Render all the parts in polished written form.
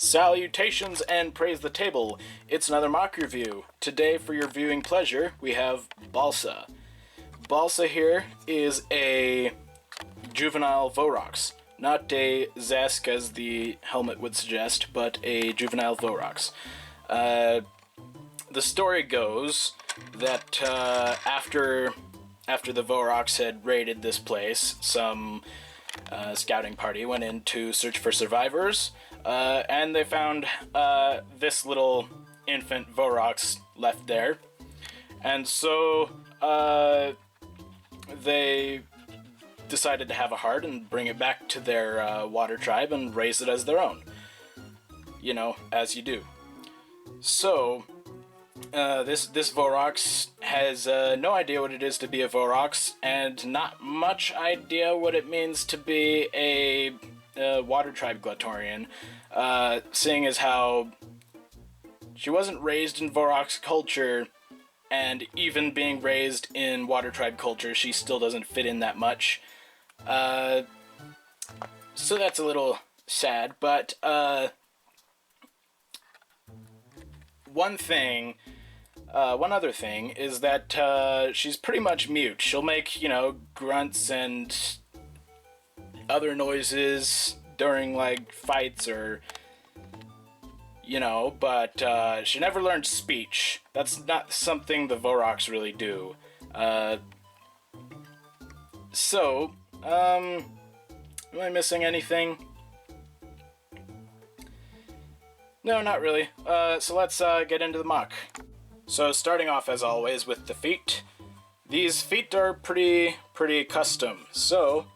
Salutations and praise the table. It's another mock review. Today, for your viewing pleasure, we have Balsa. Balsa here is a juvenile Vorox. Not a Zesk as the helmet would suggest, but a juvenile Vorox. The story goes that after the Vorox had raided this place, some scouting party went in to search for survivors, and they found this little infant Vorox left there. And so they decided to have a heart and bring it back to their water tribe and raise it as their own. You know, as you do. So this Vorox has no idea what it is to be a Vorox, and not much idea what it means to be a water tribe Glatorian, seeing as how she wasn't raised in Vorox culture, and even being raised in water tribe culture, she still doesn't fit in that much. So that's a little sad, but one other thing is that she's pretty much mute. She'll make, grunts and other noises during, fights or, but she never learned speech. That's not something the Vorox really do. So, am I missing anything? No, not really. So let's get into the mock. So starting off as always with the feet. These feet are pretty custom. So,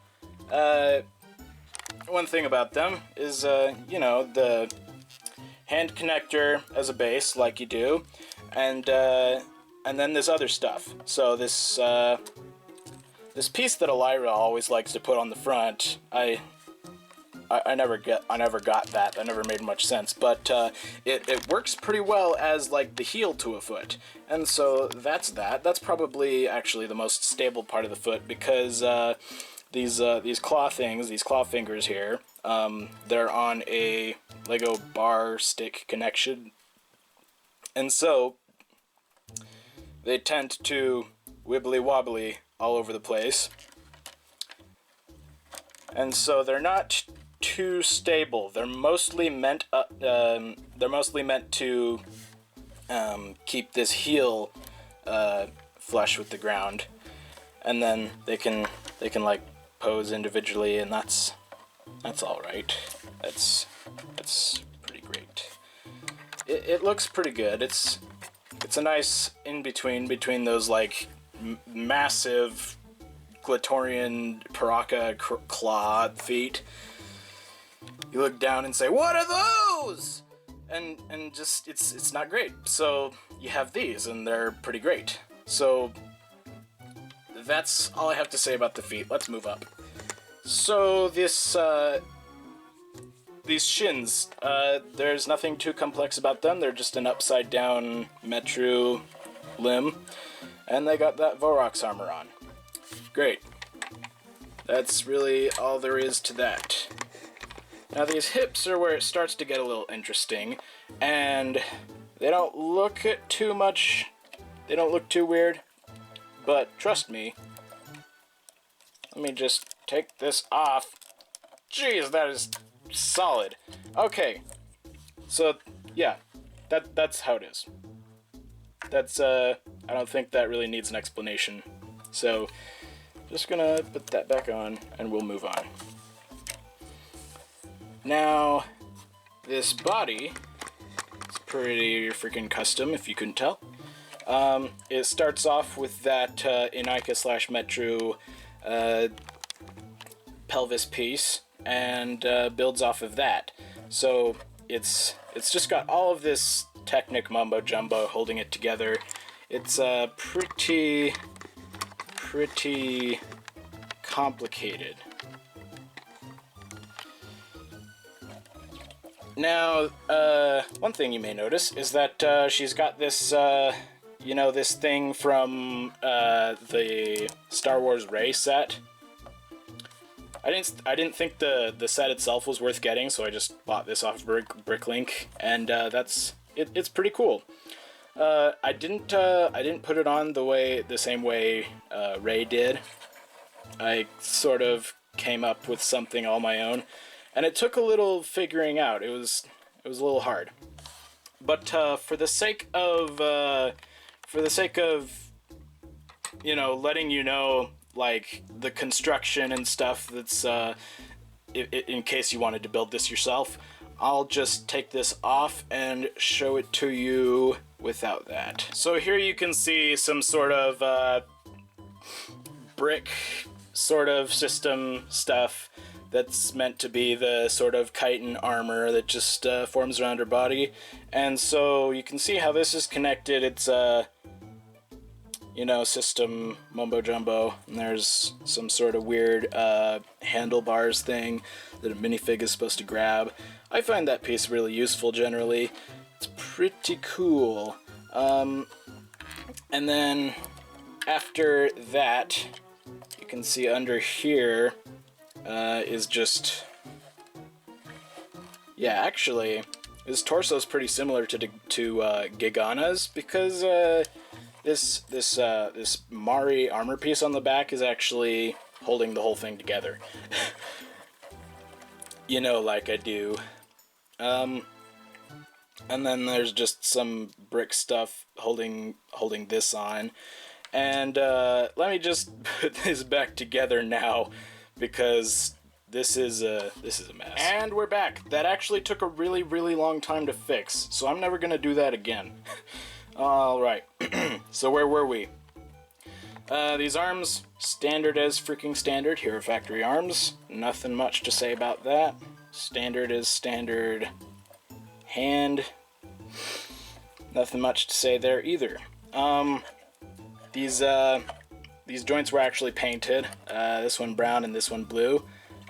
one thing about them is, the hand connector as a base, like you do, and then this other stuff. So this piece that Elira always likes to put on the front, I never got that. That never made much sense, but it works pretty well as the heel to a foot, and so that's that. That's probably actually the most stable part of the foot, because these claw things, these claw fingers here, they're on a Lego bar stick connection, and so they tend to wibbly wobbly all over the place, and so they're not too stable. They're mostly meant to keep this heel flush with the ground, and then they can pose individually, and that's all right. That's pretty great. It looks pretty good. It's a nice in between those massive Glatorian Paraka claw feet. You look down and say, "What are those?" And just it's not great. So you have these, and they're pretty great. So that's all I have to say about the feet. Let's move up. So these shins, there's nothing too complex about them. They're just an upside down Metru limb, and they got that Vorox armor on. Great. That's really all there is to that. Now these hips are where it starts to get a little interesting, and they don't look too weird, but trust me. Let me just take this off. Jeez, that is solid. Okay, so yeah, that's how it is. That's I don't think that really needs an explanation. So just gonna put that back on, and we'll move on. Now, this body is pretty freaking custom, if you couldn't tell. It starts off with that Inika/Metru pelvis piece, and builds off of that. So it's just got all of this Technic mumbo jumbo holding it together. It's pretty complicated. Now, one thing you may notice is that she's got this, this thing from the Star Wars Rey set. I didn't think the set itself was worth getting, so I just bought this off Bricklink, and it's pretty cool. I didn't put it on the same way Ray did. I sort of came up with something all my own, and it took a little figuring out. It was a little hard, but for the sake of you know, letting you know, like, the construction and stuff that's in case you wanted to build this yourself, I'll just take this off and show it to you without that. So here you can see some sort of brick sort of system stuff that's meant to be the sort of chitin armor that just forms around her body. And so you can see how this is connected. It's you know, system mumbo jumbo, and there's some sort of weird handlebars thing that a minifig is supposed to grab. I find that piece really useful generally. It's pretty cool. And then after that, you can see under here is just, yeah, actually this torso is pretty similar to Gigana's, because this Mari armor piece on the back is actually holding the whole thing together. You know, like I do. And then there's just some brick stuff holding this on. And let me just put this back together now, because this is a mess. And we're back. That actually took a really, really long time to fix, so I'm never gonna do that again. Alright, so where were we? These arms, standard as freaking standard. Here are factory arms. Nothing much to say about that. Standard as standard. Hand. Nothing much to say there either. These joints were actually painted. This one brown and this one blue.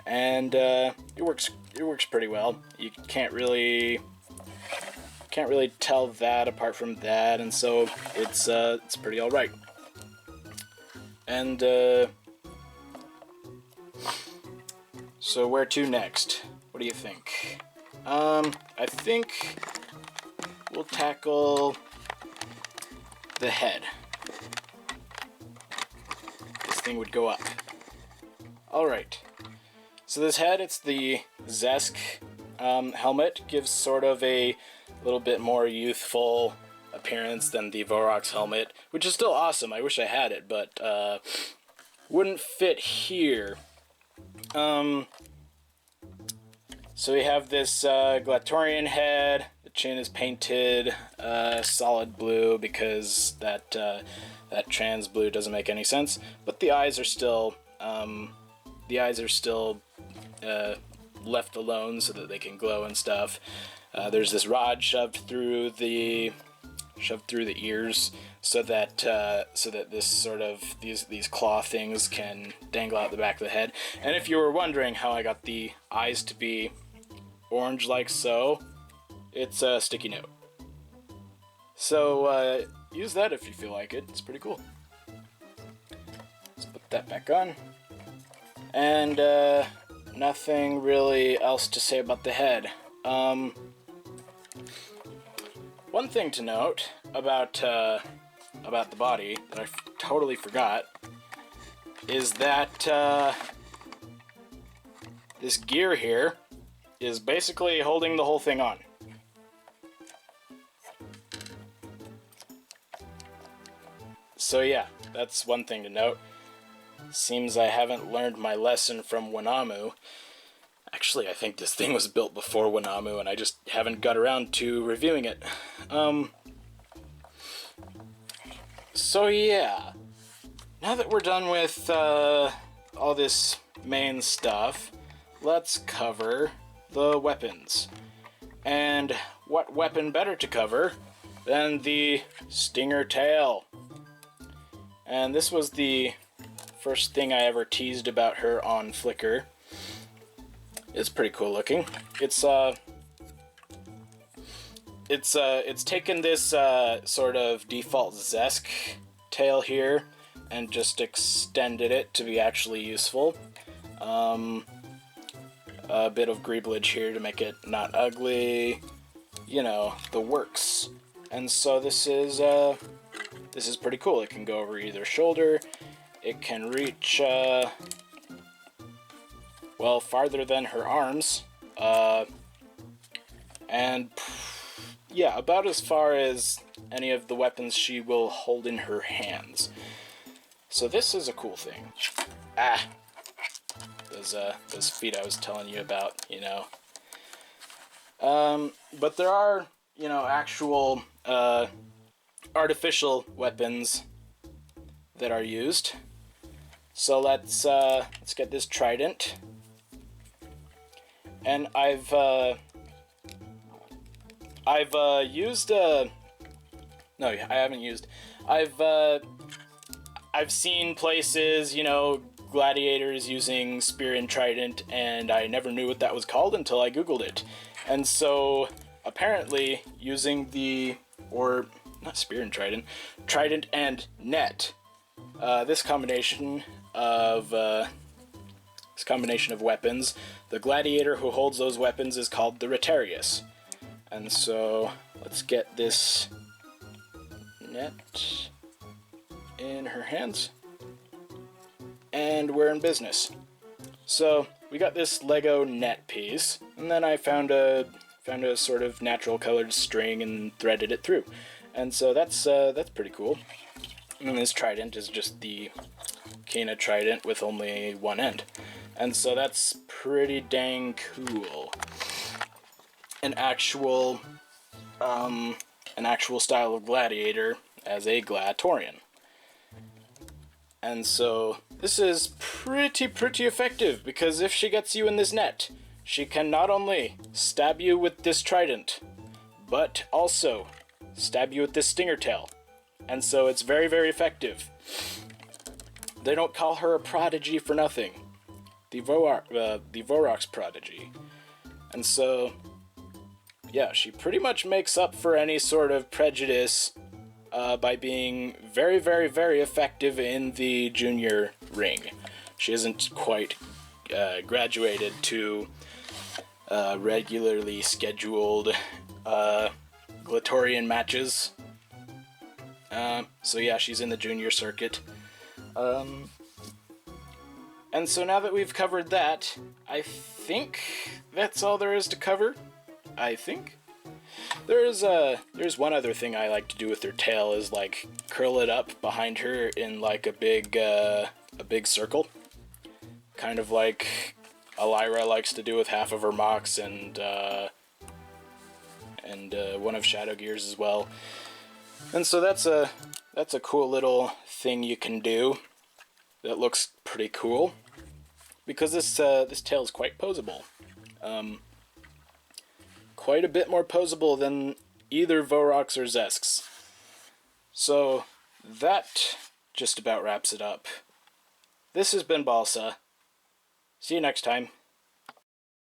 And it works pretty well. You can't really tell that apart from that, and so it's pretty all right. And so where to next? What do you think? I think we'll tackle the head. This thing would go up. All right. So this head, it's the Zesk helmet. Gives sort of a little bit more youthful appearance than the Vorok's helmet, which is still awesome. I wish I had it, but wouldn't fit here. So we have this Glatorian head. The chin is painted solid blue because that trans blue doesn't make any sense. But the eyes are still left alone so that they can glow and stuff. There's this rod shoved through the ears so that this sort of these claw things can dangle out the back of the head. And if you were wondering how I got the eyes to be orange like so, it's a sticky note. So use that if you feel like it. It's pretty cool. Let's put that back on. And nothing really else to say about the head. One thing to note about the body that I totally forgot is that this gear here is basically holding the whole thing on. So yeah, that's one thing to note. Seems I haven't learned my lesson from Wanamu. Actually, I think this thing was built before Wanamu, and I just haven't got around to reviewing it. So yeah, now that we're done with all this main stuff, let's cover the weapons. And what weapon better to cover than the Stinger Tail? And this was the first thing I ever teased about her on Flickr. It's pretty cool looking. It's taken this sort of default Zesk tail here and just extended it to be actually useful. A bit of greeblage here to make it not ugly, you know, the works. And so this is pretty cool. It can go over either shoulder. It can reach, well, farther than her arms. And, yeah, about as far as any of the weapons she will hold in her hands. So this is a cool thing. Those feet I was telling you about, you know. But there are, you know, actual, artificial weapons that are used. So let's get this trident. And I've used, no, I haven't used, I've seen places, you know, gladiators using spear and trident, and I never knew what that was called until I googled it. And so, apparently, using not spear and trident and net, this combination of weapons, the gladiator who holds those weapons is called the Rotarius. And so, let's get this net in her hands, and we're in business. So we got this Lego net piece, and then I found a sort of natural colored string and threaded it through, and so that's pretty cool. And this trident is just the Kena trident with only one end, and so that's pretty dang cool. An actual style of gladiator as a gladiatorian. And so this is pretty effective, because if she gets you in this net, she can not only stab you with this trident, but also stab you with this stinger tail. And so it's very effective. They don't call her a prodigy for nothing. The Vorok's prodigy. And so, yeah, she pretty much makes up for any sort of prejudice by being very effective in the junior ring. She isn't quite graduated to regularly scheduled gladiatorian matches. So yeah, she's in the junior circuit. And so now that we've covered that, I think that's all there is to cover. I think. There's one other thing I like to do with her tail, is like curl it up behind her in like a big circle, kind of like Elira likes to do with half of her mocks, and one of Shadowgear's as well. And so that's a cool little thing you can do that looks pretty cool, because this tail is quite posable. Quite a bit more posable than either Vorok's or Zesk's. So that just about wraps it up. This has been Balsa. See you next time.